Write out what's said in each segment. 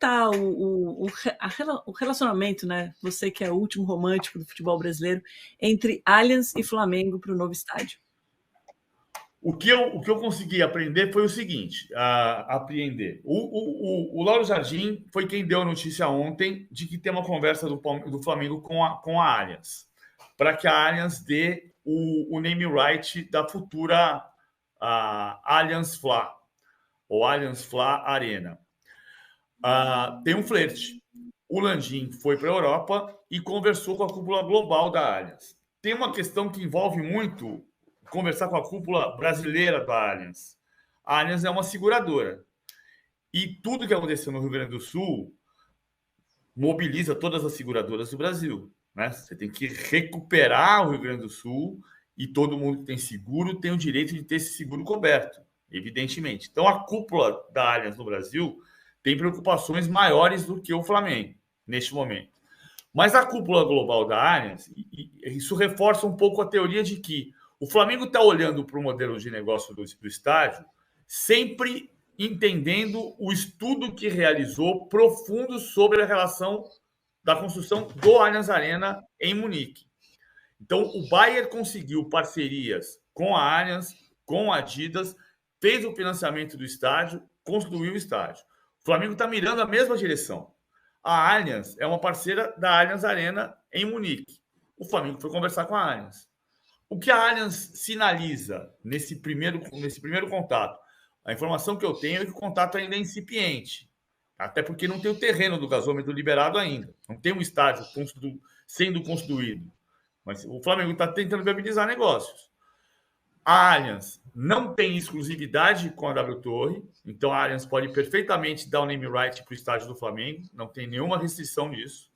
está o relacionamento, né? Você que é o último romântico do futebol brasileiro, entre Allianz e Flamengo para o novo estádio? O que eu consegui aprender foi o seguinte, apreender. O Lauro Jardim foi quem deu a notícia ontem de que tem uma conversa do Flamengo com a Allianz, para que a Allianz dê o name right da futura Allianz Fla, ou Allianz Fla Arena. Tem um flerte. O Landim foi para a Europa e conversou com a cúpula global da Allianz. Tem uma questão que envolve muito conversar com a cúpula brasileira da Allianz. A Allianz é uma seguradora. E tudo que aconteceu no Rio Grande do Sul mobiliza todas as seguradoras do Brasil. Né? Você tem que recuperar o Rio Grande do Sul e todo mundo que tem seguro tem o direito de ter esse seguro coberto, evidentemente. Então, a cúpula da Allianz no Brasil tem preocupações maiores do que o Flamengo, neste momento. Mas a cúpula global da Allianz, isso reforça um pouco a teoria de que o Flamengo está olhando para o modelo de negócio do estádio, sempre entendendo o estudo que realizou profundo sobre a relação da construção do Allianz Arena em Munique. Então, o Bayer conseguiu parcerias com a Allianz, com a Adidas, fez o financiamento do estádio, construiu o estádio. O Flamengo está mirando a mesma direção. A Allianz é uma parceira da Allianz Arena em Munique. O Flamengo foi conversar com a Allianz. O que a Allianz sinaliza nesse primeiro contato? A informação que eu tenho é que o contato ainda é incipiente. Até porque não tem o terreno do gasômetro liberado ainda. Não tem um estádio sendo construído. Mas o Flamengo está tentando viabilizar negócios. A Allianz não tem exclusividade com a W Torre. Então a Allianz pode perfeitamente dar o name right para o estádio do Flamengo. Não tem nenhuma restrição nisso.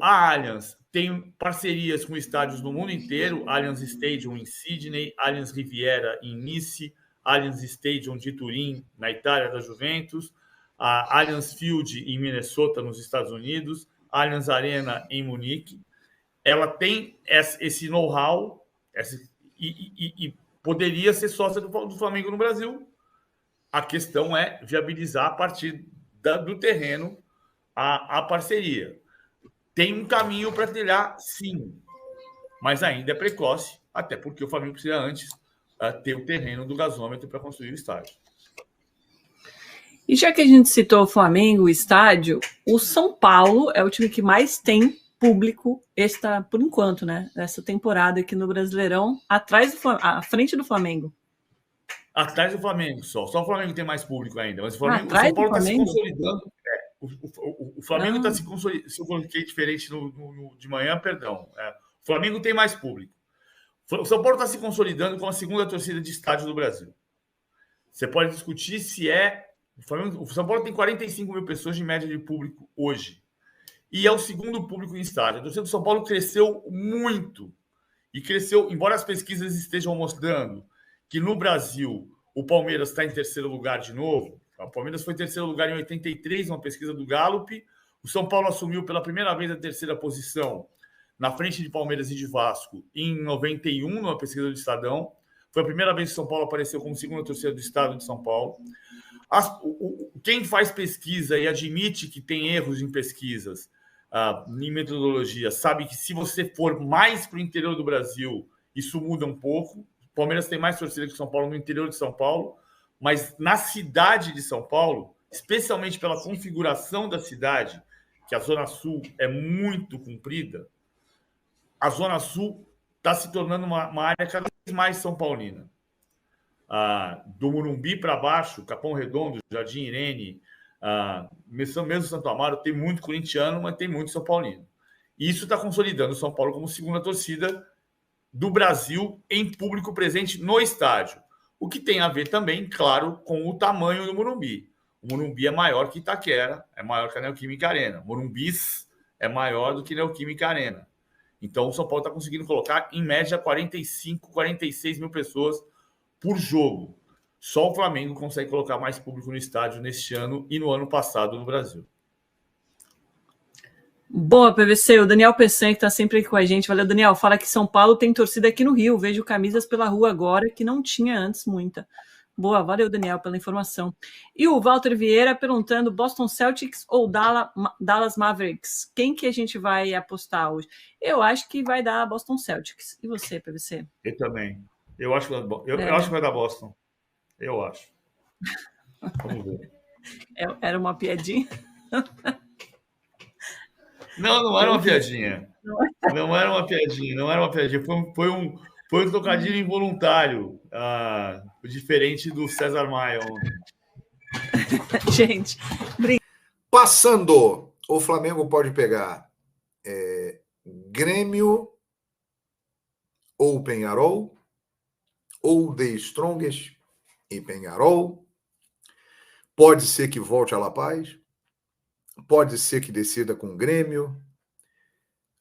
A Allianz tem parcerias com estádios no mundo inteiro, Allianz Stadium em Sydney, Allianz Riviera em Nice, Allianz Stadium de Turim, na Itália, da Juventus, a Allianz Field em Minnesota, nos Estados Unidos, Allianz Arena em Munique. Ela tem esse know-how e poderia ser sócia do Flamengo no Brasil. A questão é viabilizar a partir do terreno a parceria. Tem um caminho para trilhar, sim, mas ainda é precoce, até porque o Flamengo precisa antes ter o terreno do gasômetro para construir o estádio. E já que a gente citou o Flamengo, o estádio, o São Paulo é o time que mais tem público por enquanto, né? Essa temporada aqui no Brasileirão, à frente do Flamengo. Atrás do Flamengo só. Só o Flamengo tem mais público ainda, mas o São Paulo está se consolidando. O Flamengo está se consolidando. Se eu coloquei diferente de manhã, perdão. O Flamengo tem mais público. O São Paulo está se consolidando com a segunda torcida de estádio do Brasil. Você pode discutir se o São Paulo tem 45 mil pessoas de média de público hoje. E é o segundo público em estádio. A torcida do São Paulo cresceu muito. E cresceu, embora as pesquisas estejam mostrando que no Brasil o Palmeiras está em terceiro lugar de novo. O Palmeiras foi em terceiro lugar em 83, uma pesquisa do Gallup. O São Paulo assumiu pela primeira vez a terceira posição na frente de Palmeiras e de Vasco em 91, numa pesquisa do Estadão. Foi a primeira vez que o São Paulo apareceu como segunda torcida do estado de São Paulo. Quem faz pesquisa e admite que tem erros em pesquisas, em metodologia, sabe que se você for mais para o interior do Brasil, isso muda um pouco. O Palmeiras tem mais torcida que o São Paulo no interior de São Paulo, mas na cidade de São Paulo, especialmente pela configuração da cidade, que a Zona Sul é muito comprida, a Zona Sul está se tornando uma área cada vez mais são paulina. Do Morumbi para baixo, Capão Redondo, Jardim Irene, mesmo Santo Amaro, tem muito corintiano, mas tem muito São Paulino. E isso está consolidando o São Paulo como segunda torcida do Brasil em público presente no estádio. O que tem a ver também, claro, com o tamanho do Morumbi. O Morumbi é maior que Itaquera, é maior que a Neoquímica Arena. Morumbis é maior do que Neoquímica Arena. Então, o São Paulo está conseguindo colocar, em média, 45, 46 mil pessoas por jogo. Só o Flamengo consegue colocar mais público no estádio neste ano e no ano passado no Brasil. Boa, PVC. O Daniel Peçanha, que está sempre aqui com a gente. Valeu, Daniel. Fala que São Paulo tem torcida aqui no Rio. Vejo camisas pela rua agora que não tinha antes muita. Boa, valeu, Daniel, pela informação. E o Walter Vieira perguntando, Boston Celtics ou Dallas Mavericks? Quem que a gente vai apostar hoje? Eu acho que vai dar Boston Celtics. E você, PVC? Eu também. Eu acho eu acho que vai dar Boston. Eu acho. Vamos ver. Era uma piadinha? Não, não era uma piadinha. Não era uma piadinha, não era uma piadinha. Foi um trocadilho involuntário, diferente do César Maia ontem. Gente, passando, o Flamengo pode pegar Grêmio ou Peñarol, ou The Strongest e Peñarol. Pode ser que volte a La Paz, pode ser que decida com o Grêmio,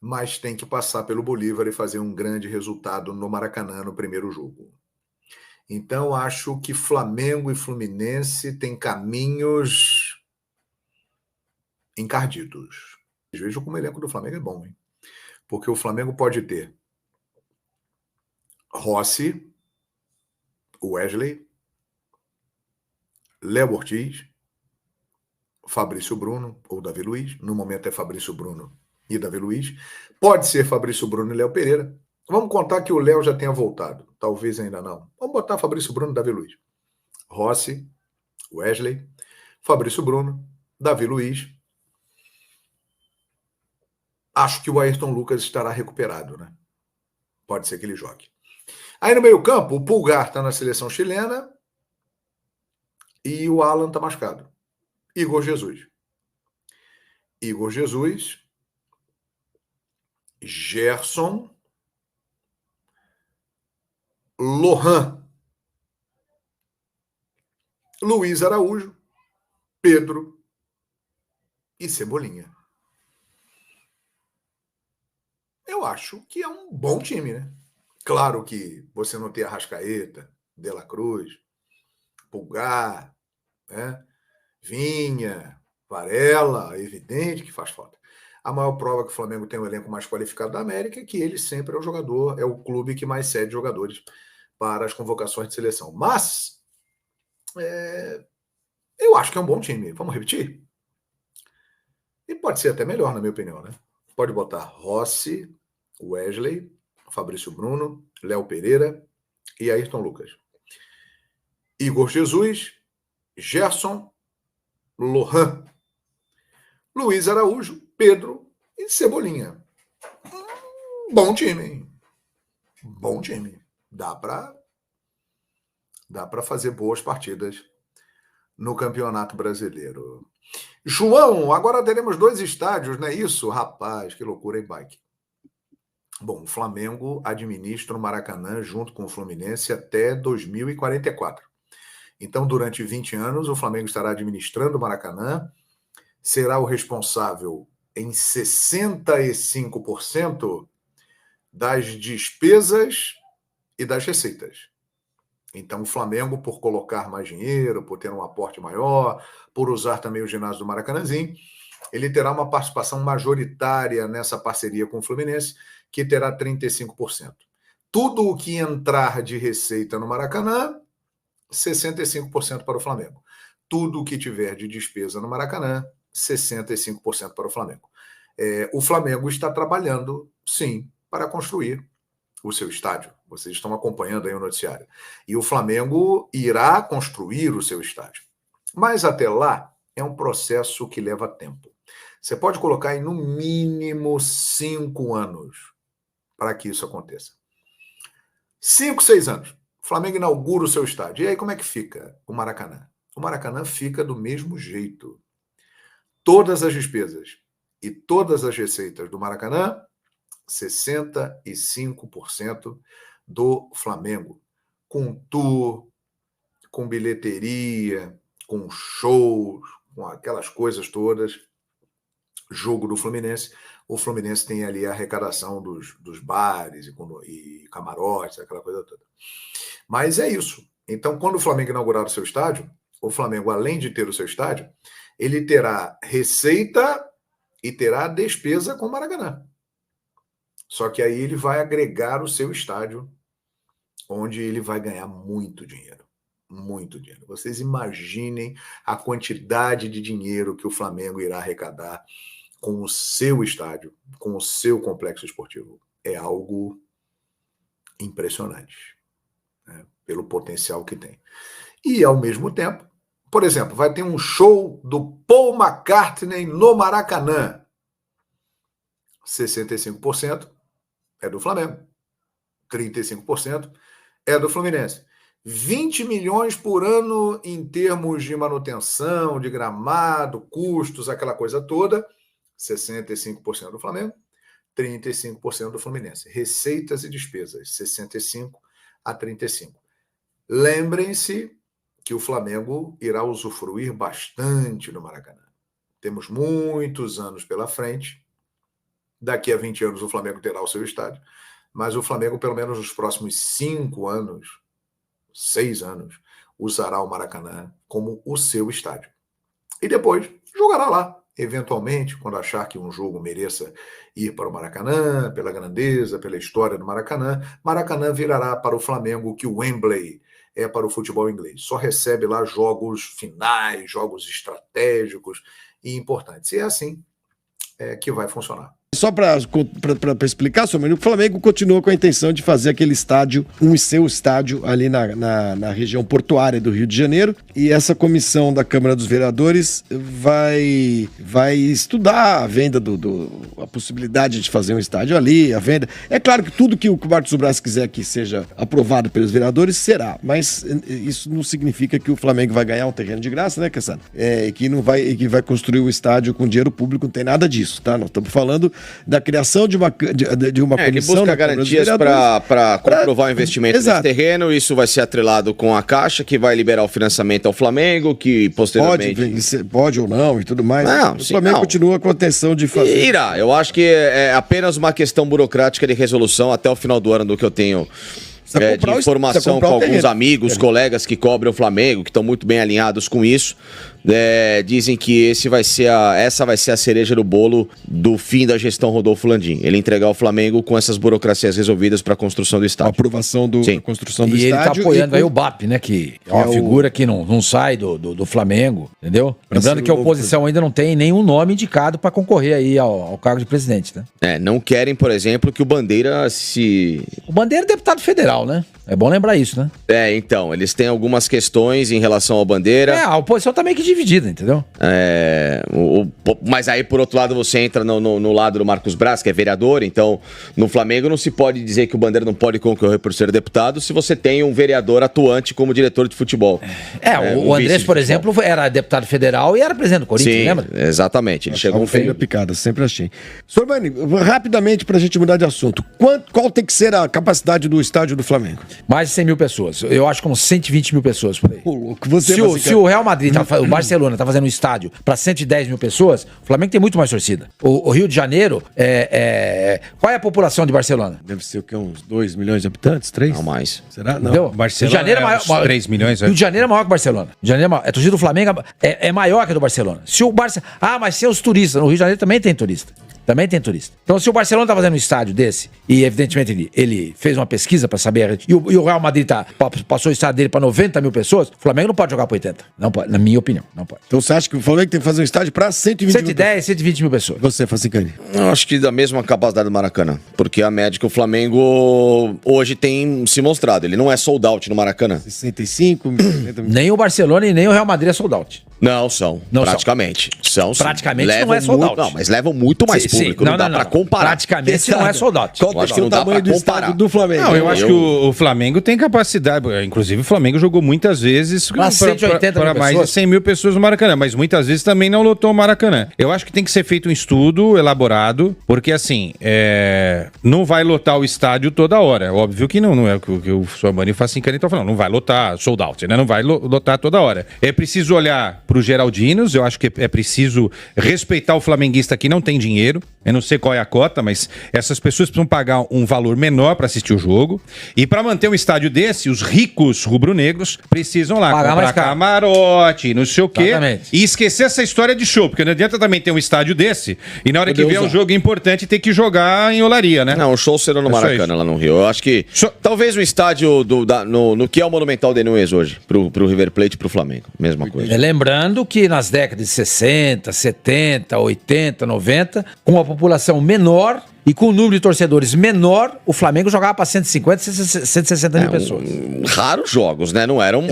mas tem que passar pelo Bolívar e fazer um grande resultado no Maracanã no primeiro jogo. Então, acho que Flamengo e Fluminense têm caminhos encardidos. Vejo como o elenco do Flamengo é bom, hein? Porque o Flamengo pode ter Rossi, Wesley, Léo Ortiz, Fabrício Bruno ou Davi Luiz. No momento é Fabrício Bruno e Davi Luiz. Pode ser Fabrício Bruno e Léo Pereira. Vamos contar que o Léo já tenha voltado. Talvez ainda não. Vamos botar Fabrício Bruno e Davi Luiz. Rossi, Wesley, Fabrício Bruno, Davi Luiz. Acho que o Ayrton Lucas estará recuperado, né? Pode ser que ele jogue. Aí no meio-campo, o Pulgar está na seleção chilena e o Alan está machucado. Igor Jesus. Igor Jesus, Gerson, Lohan, Luiz Araújo, Pedro e Cebolinha. Eu acho que é um bom time, né? Claro que você não tem Arrascaeta, De La Cruz, Pulgar, né? Vinha, Varela, é evidente que faz falta. A maior prova que o Flamengo tem um elenco mais qualificado da América é que ele sempre é o jogador, é o clube que mais cede jogadores para as convocações de seleção. Mas eu acho que é um bom time. Vamos repetir? E pode ser até melhor, na minha opinião, né? Pode botar Rossi, Wesley, Fabrício Bruno, Léo Pereira e Ayrton Lucas. Igor Jesus, Gerson, Lohan, Luiz Araújo, Pedro e Cebolinha. Bom time, hein? Bom time. Dá para fazer boas partidas no Campeonato Brasileiro. João, agora teremos 2 estádios, não é isso? Rapaz, que loucura, hein, Bike? Bom, o Flamengo administra o Maracanã junto com o Fluminense até 2044. Então, durante 20 anos, o Flamengo estará administrando o Maracanã, será o responsável em 65% das despesas e das receitas. Então, o Flamengo, por colocar mais dinheiro, por ter um aporte maior, por usar também o ginásio do Maracanãzinho, ele terá uma participação majoritária nessa parceria com o Fluminense, que terá 35%. Tudo o que entrar de receita no Maracanã, 65% para o Flamengo. Tudo o que tiver de despesa no Maracanã, 65% para o Flamengo. O Flamengo está trabalhando, sim, para construir o seu estádio. Vocês estão acompanhando aí o noticiário. E o Flamengo irá construir o seu estádio. Mas até lá, é um processo que leva tempo. Você pode colocar aí no mínimo 5 anos para que isso aconteça. 5, 6 anos. O Flamengo inaugura o seu estádio. E aí como é que fica o Maracanã? O Maracanã fica do mesmo jeito. Todas as despesas e todas as receitas do Maracanã, 65% do Flamengo. Com tour, com bilheteria, com shows, com aquelas coisas todas. Jogo do Fluminense, o Fluminense tem ali a arrecadação dos bares e camarotes, aquela coisa toda. Mas é isso. Então, quando o Flamengo inaugurar o seu estádio, o Flamengo, além de ter o seu estádio, ele terá receita e terá despesa com o Maracanã. Só que aí ele vai agregar o seu estádio, onde ele vai ganhar muito dinheiro. muito dinheiro. Vocês imaginem a quantidade de dinheiro que o Flamengo irá arrecadar com o seu estádio, com o seu complexo esportivo. É algo impressionante, né, pelo potencial que tem. E, ao mesmo tempo, por exemplo, vai ter um show do Paul McCartney no Maracanã. 65% é do Flamengo. 35% é do Fluminense. 20 milhões por ano em termos de manutenção, de gramado, custos, aquela coisa toda. 65% do Flamengo, 35% do Fluminense. Receitas e despesas, 65% a 35%. Lembrem-se que o Flamengo irá usufruir bastante no Maracanã. Temos muitos anos pela frente. Daqui a 20 anos o Flamengo terá o seu estádio. Mas o Flamengo, pelo menos nos próximos 5 anos, 6 anos, usará o Maracanã como o seu estádio. E depois jogará lá. Eventualmente, quando achar que um jogo mereça ir para o Maracanã, pela grandeza, pela história do Maracanã, Maracanã virará para o Flamengo que o Wembley é para o futebol inglês. Só recebe lá jogos finais, jogos estratégicos e importantes. E é assim que vai funcionar. Só para explicar, senhor Marinho, o Flamengo continua com a intenção de fazer aquele estádio, um seu estádio ali na região portuária do Rio de Janeiro, e essa comissão da Câmara dos Vereadores vai estudar a venda a possibilidade de fazer um estádio ali, a venda. É claro que tudo que o Marcos Braz quiser que seja aprovado pelos vereadores será, mas isso não significa que o Flamengo vai ganhar um terreno de graça, né, Cassano? Que vai construir o estádio com dinheiro público, não tem nada disso, tá? Nós estamos falando da criação de uma comissão... que busca garantias para comprovar o investimento nesse terreno. Isso vai ser atrelado com a Caixa, que vai liberar o financiamento ao Flamengo, que posteriormente... Pode ou não e tudo mais. O Flamengo continua com a intenção de fazer... Irá. Eu acho que é apenas uma questão burocrática de resolução até o final do ano, do que eu tenho... de informação com alguns amigos, colegas que cobrem o Flamengo, que estão muito bem alinhados com isso. Dizem que essa vai ser a cereja do bolo do fim da gestão Rodolfo Landim. Ele entregar o Flamengo com essas burocracias resolvidas para a construção do estádio. A aprovação da construção do estádio. E ele está apoiando aí o BAP, né? Que é uma figura que não sai do Flamengo, entendeu? Lembrando que a oposição ainda não tem nenhum nome indicado para concorrer aí ao cargo de presidente, né? Não querem, por exemplo, que o Bandeira se... O Bandeira é deputado federal, né? É bom lembrar isso, né? Então, eles têm algumas questões em relação ao Bandeira. A oposição tá meio que dividida, entendeu? Mas aí, por outro lado, você entra no lado do Marcos Braz, que é vereador, então no Flamengo não se pode dizer que o Bandeira não pode concorrer por ser deputado se você tem um vereador atuante como diretor de futebol. O Andrés, por exemplo, era deputado federal e era presidente do Corinthians, lembra? Exatamente. Ele chegou feio picada, sempre achei. Senhor Mani, rapidamente pra gente mudar de assunto, qual tem que ser a capacidade do estádio do Flamengo? Mais de 100 mil pessoas. Eu acho que uns 120 mil pessoas por aí. Se o Real Madrid, o Barcelona tá fazendo um estádio para 110 mil pessoas, o Flamengo tem muito mais torcida. O Rio de Janeiro, qual é a população de Barcelona? Deve ser o quê? Uns 2 milhões de habitantes? 3? Não mais. Será? Não. Entendeu? Barcelona Rio de Janeiro é maior, 3 milhões. Rio de Janeiro é maior que o Barcelona. A torcida do Flamengo é maior que a do Barcelona. Se o Barça... mas se os turistas, no Rio de Janeiro também tem turista. Então, se o Barcelona tá fazendo um estádio desse, e evidentemente ele fez uma pesquisa para saber, e o Real Madrid passou o estádio dele para 90 mil pessoas, o Flamengo não pode jogar para 80. Não pode, na minha opinião, não pode. Então você acha que o Flamengo tem que fazer um estádio para 110, 120 mil pessoas? Você, Facicani? Eu acho que da mesma capacidade do Maracanã, porque a média que o Flamengo hoje tem se mostrado, ele não é sold out no Maracanã. 65, 70 mil. Nem o Barcelona e nem o Real Madrid é sold out. Não são, praticamente. São, praticamente não é sold out. Não, mas levam muito mais público, não dá pra comparar. Praticamente não é sold out. Qual é o tamanho do estádio do Flamengo? Não, eu acho que o Flamengo tem capacidade, inclusive o Flamengo jogou muitas vezes para mais de 100 mil pessoas no Maracanã, mas muitas vezes também não lotou o Maracanã. Eu acho que tem que ser feito um estudo elaborado, porque assim, não vai lotar o estádio toda hora. Óbvio que não é o que o senhor Mani Facicani está falando, não vai lotar sold out, né? Não vai lotar toda hora. É preciso olhar pro Geraldinos. Eu acho que é preciso respeitar o flamenguista que não tem dinheiro. Eu não sei qual é a cota, mas essas pessoas precisam pagar um valor menor para assistir o jogo. E para manter um estádio desse, os ricos rubro-negros precisam lá pagar comprar camarote, não sei o quê. Exatamente. E esquecer essa história de show, porque não adianta também ter um estádio desse e na hora que vier um jogo importante ter que jogar em olaria, né? Não, o show será no Maracanã, lá no Rio. Eu acho que talvez o estádio no que é o Monumental de Nunes hoje, pro River Plate e pro Flamengo. Mesma coisa. Lembrando que nas décadas de 60, 70, 80, 90, com uma população menor e com um número de torcedores menor, o Flamengo jogava para 150, 160 mil pessoas. Raros jogos, né? Não era Os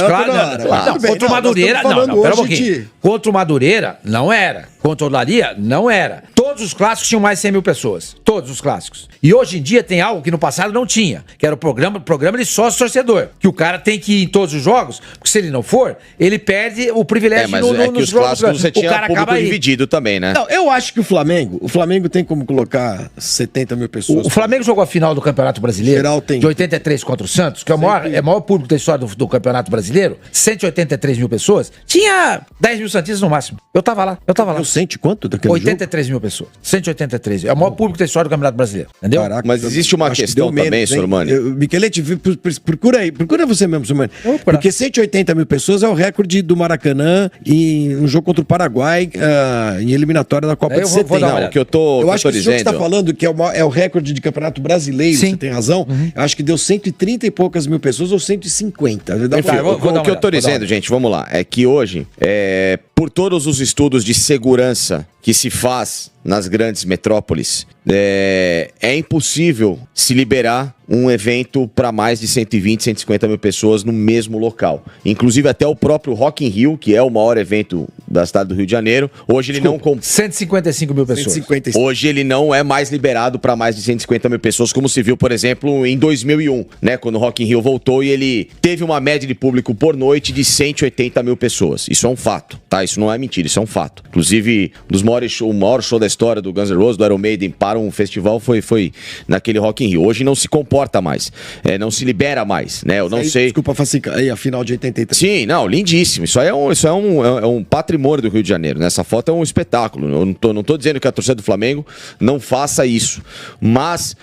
clássicos. Contra o Madureira, não, pera um pouquinho. Contra o Madureira, não era. Contra o Olaria, não era. Todos os clássicos tinham mais de 100 mil pessoas. Todos os clássicos. E hoje em dia tem algo que no passado não tinha, que era o programa de sócio-torcedor. Que o cara tem que ir em todos os jogos, porque se ele não for, ele perde o privilégio nos jogos. Os clássicos você tinha público dividido também, né? Não, eu acho que o Flamengo tem como colocar 70 mil pessoas. O Flamengo jogou a final do Campeonato Brasileiro de 83 contra o Santos, que é o maior público da história do Campeonato Brasileiro, 183 mil pessoas. Tinha 10 mil santistas no máximo. Eu tava lá. Eu sente quanto daquele 83 mil pessoas. 183. É o maior público da história do Campeonato Brasileiro. Entendeu? Caraca, mas existe uma questão também, Sormani. Michelete, procura você mesmo, Sormani. Porque 180 mil pessoas é o recorde do Maracanã em um jogo contra o Paraguai em eliminatória da Copa de 70. Eu acho que o senhor que está falando que é o recorde de Campeonato Brasileiro, você tem razão. Eu acho que deu 130 e poucas mil pessoas ou 150. O que eu estou dizendo, gente, vamos lá, é que hoje, por todos os estudos de segurança que se faz nas grandes metrópoles, é impossível se liberar um evento para mais de 120, 150 mil pessoas no mesmo local. Inclusive até o próprio Rock in Rio, que é o maior evento da cidade do Rio de Janeiro, hoje ele não... 155 mil pessoas. 155. Hoje ele não é mais liberado para mais de 150 mil pessoas, como se viu, por exemplo, em 2001, né, quando o Rock in Rio voltou e ele teve uma média de público por noite de 180 mil pessoas. Isso é um fato, tá? Isso não é mentira, isso é um fato. Inclusive, o maior show da história do Guns N' Roses, do Iron Maiden, para um festival foi naquele Rock in Rio. Hoje não se comporta mais, não se libera mais, né? Eu não sei... Desculpa, aí a final de 83. Sim, não, lindíssimo. Isso é um patrimônio do Rio de Janeiro, né? Essa foto é um espetáculo. Eu não tô dizendo que a torcida do Flamengo não faça isso, mas...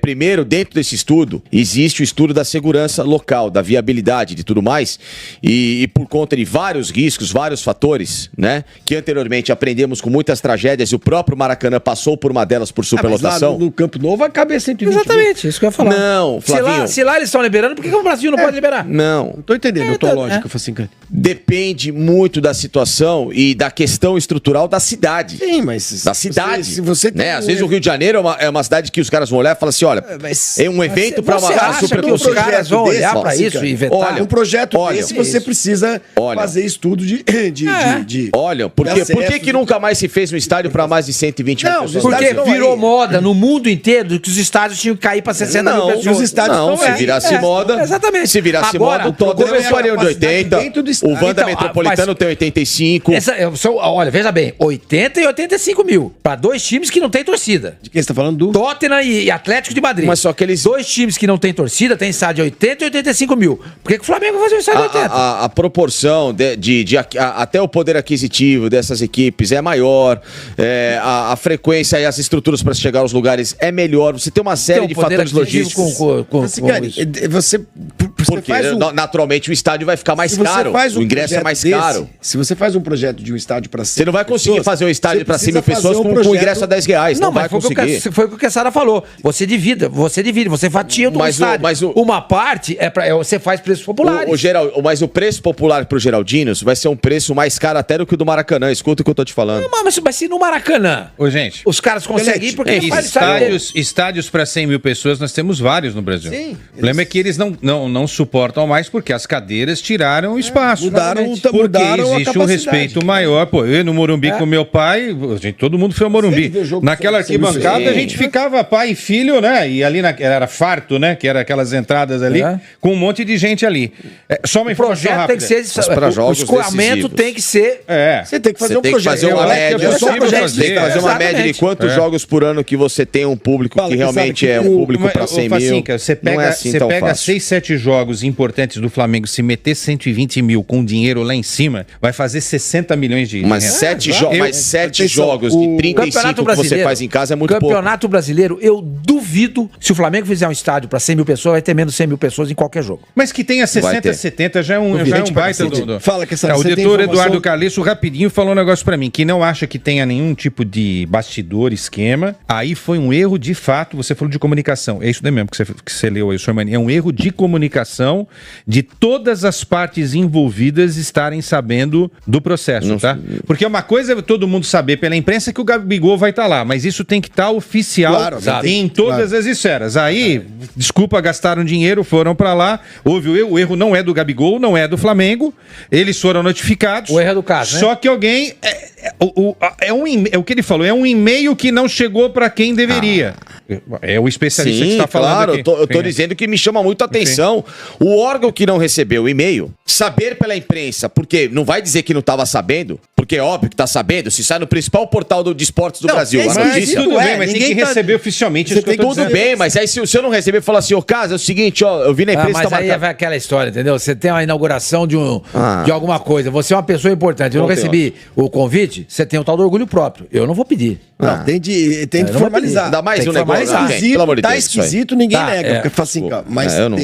primeiro, dentro desse estudo, existe o estudo da segurança local, da viabilidade, de tudo mais, e por conta de vários riscos, vários fatores, né, que anteriormente aprendemos com muitas tragédias, e o próprio Maracanã passou por uma delas por superlotação. Mas lá no Campo Novo vai caber 120 Exatamente, isso que eu ia falar. Não, Flavinho... Se lá eles estão liberando, por que o Brasil não pode liberar? Não. Tô entendendo, eu tô lógico. Depende muito da situação e da questão estrutural da cidade. Sim, mas... Da cidade. Se você tem Às vezes o Rio de Janeiro é uma cidade que os caras vão olhar e falam assim, olha, é um evento para uma superlotação. Os caras vão olhar para isso e vetar? Olha, um projeto desse você precisa fazer estudo de olha, por que nunca mais se fez um estádio para mais de 120 mil pessoas? Porque virou moda no mundo inteiro que os estádios tinham que cair para 60 mil pessoas. Os estádios não, se virasse moda... Exatamente. Se virasse moda, o Tottenham faria de 80, o Wanda Metropolitano tem 85. Olha, veja bem, 80 e 85 mil. Para dois times que não tem torcida. De quem você tá falando? Do Tottenham e Atlético de Madrid. Mas só que eles... Dois times que não tem torcida tem estádio de 80 e 85 mil. Por que o Flamengo vai fazer um estádio de 80? A proporção até o poder aquisitivo dessas equipes é maior, a frequência e as estruturas para chegar aos lugares é melhor. Você tem uma série de fatores logísticos. Porque naturalmente o estádio vai ficar mais caro. O ingresso é mais caro. Se você faz um projeto de um estádio para você não vai conseguir fazer um estádio para 100 mil pessoas com o ingresso a R$10. Não vai conseguir. Foi o que a Sara falou. Você divide, você fatia do estádio. Uma parte você faz preços populares. Mas o preço popular pro Geraldinos vai ser um preço mais caro até do que o do Maracanã. Escuta o que eu tô te falando. Não, mas se no Maracanã, gente, os caras conseguem ir porque estádios para 100 mil pessoas nós temos vários no Brasil. Sim, o problema é que eles não suportam mais porque as cadeiras tiraram o espaço. Mudaram existe um respeito maior. Pô, eu no Morumbi com meu pai, todo mundo foi ao Morumbi. Naquela arquibancada a gente ficava pai e filho, né? E ali era farto, né? Que era aquelas entradas ali, com um monte de gente ali. Só uma informação rápida. Tem que ser o escoamento tem que ser. Você tem que fazer um projeto. Tem que fazer uma média de quantos jogos jogos por ano que você tem um público que realmente é um público para 100 mil. Facinca, você pega, não é assim você tão pega fácil. 6, 7 jogos importantes do Flamengo, se meter 120 mil com dinheiro lá em cima, vai fazer 60 milhões de Mas reais. 7 jogos de 35 que você faz em casa é muito pouco. Campeonato Brasileiro, eu duvido, se o Flamengo fizer um estádio para 100 mil pessoas, vai ter menos de 100 mil pessoas em qualquer jogo. Mas que tenha 60, 70 já é um baita do... Fala que essa O diretor Eduardo Caleço rapidinho falou um negócio pra mim, que não acha que tenha nenhum tipo de bastidor, esquema. Aí foi um erro de fato, você falou de comunicação. É isso daí mesmo que você leu aí, senhor Mani. É um erro de comunicação de todas as partes envolvidas estarem sabendo do processo, não, tá? Porque uma coisa é todo mundo saber pela imprensa que o Gabigol vai estar lá, mas isso tem que estar oficial em todas as esferas. Aí, desculpa, gastaram dinheiro, foram pra lá, houve o erro não é do Gabigol, não é do Flamengo, eles foram notificados. O erro é do caso, né? Só que alguém... É o que ele falou, é um e-mail que não chegou para quem deveria. É o especialista que está falando aqui. Eu tô dizendo que me chama muito a atenção. O órgão que não recebeu o e-mail, saber pela imprensa, porque não vai dizer que não estava sabendo, porque é óbvio que está sabendo, se sai no principal portal de esportes do Brasil. A notícia, tudo bem, mas tem que receber oficialmente. Tudo bem, mas aí se eu não receber, fala assim, Caso, é o seguinte, ó, eu vi na imprensa... mas aí vai aquela história, entendeu? Você tem uma inauguração de alguma coisa, você é uma pessoa importante, eu não recebi o convite, você tem o tal do orgulho próprio. Eu não vou pedir. Não, tem de formalizar. Dá mais um negócio. Pelo amor de Deus, esquisito, ninguém nega. Porque fala assim, mas eu não...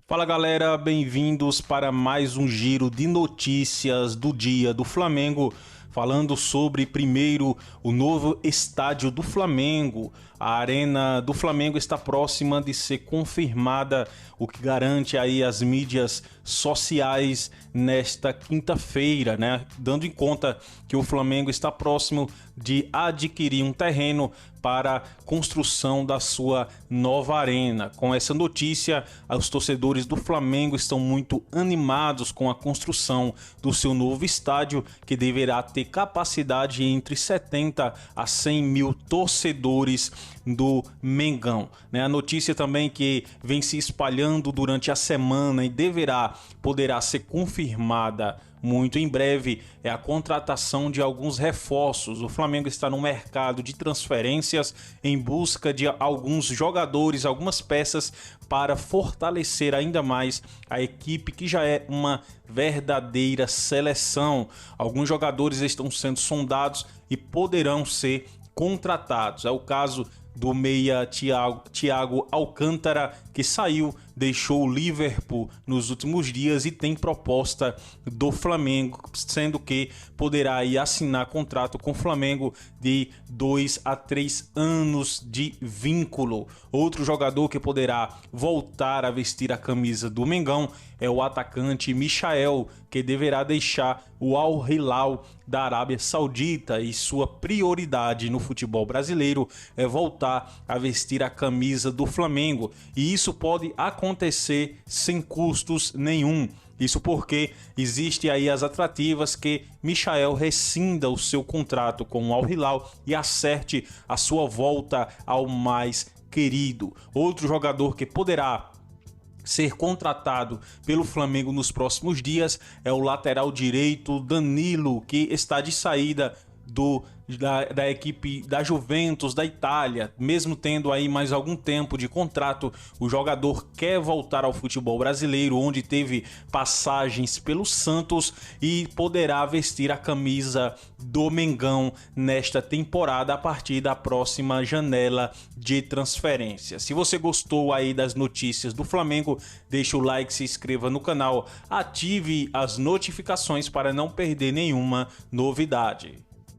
Fala galera, bem-vindos para mais um giro de notícias do dia do Flamengo, falando sobre primeiro o novo estádio do Flamengo. A arena do Flamengo está próxima de ser confirmada, o que garante aí as mídias sociais nesta quinta-feira, né? Dando em conta que o Flamengo está próximo de adquirir um terreno para a construção da sua nova arena. Com essa notícia, os torcedores do Flamengo estão muito animados com a construção do seu novo estádio, que deverá ter capacidade entre 70 a 100 mil torcedores do Mengão. A notícia também que vem se espalhando durante a semana e poderá ser confirmada muito em breve é a contratação de alguns reforços. O Flamengo está no mercado de transferências em busca de alguns jogadores, algumas peças para fortalecer ainda mais a equipe, que já é uma verdadeira seleção. Alguns jogadores estão sendo sondados e poderão ser contratados. É o caso do meia Thiago Alcântara, que deixou o Liverpool nos últimos dias e tem proposta do Flamengo, sendo que poderá assinar contrato com o Flamengo de 2 a 3 anos de vínculo. Outro jogador que poderá voltar a vestir a camisa do Mengão é o atacante Michael, que deverá deixar o Al Hilal da Arábia Saudita, e sua prioridade no futebol brasileiro é voltar a vestir a camisa do Flamengo, e isso pode acontecer sem custos nenhum. Isso porque existe aí as atrativas que Michael rescinda o seu contrato com o Al Hilal e acerte a sua volta ao mais querido. Outro jogador que poderá ser contratado pelo Flamengo nos próximos dias é o lateral direito Danilo, que está de saída da equipe da Juventus da Itália. Mesmo tendo aí mais algum tempo de contrato, o jogador quer voltar ao futebol brasileiro, onde teve passagens pelo Santos, e poderá vestir a camisa do Mengão nesta temporada a partir da próxima janela de transferência. Se você gostou aí das notícias do Flamengo, deixa o like, se inscreva no canal, ative as notificações para não perder nenhuma novidade.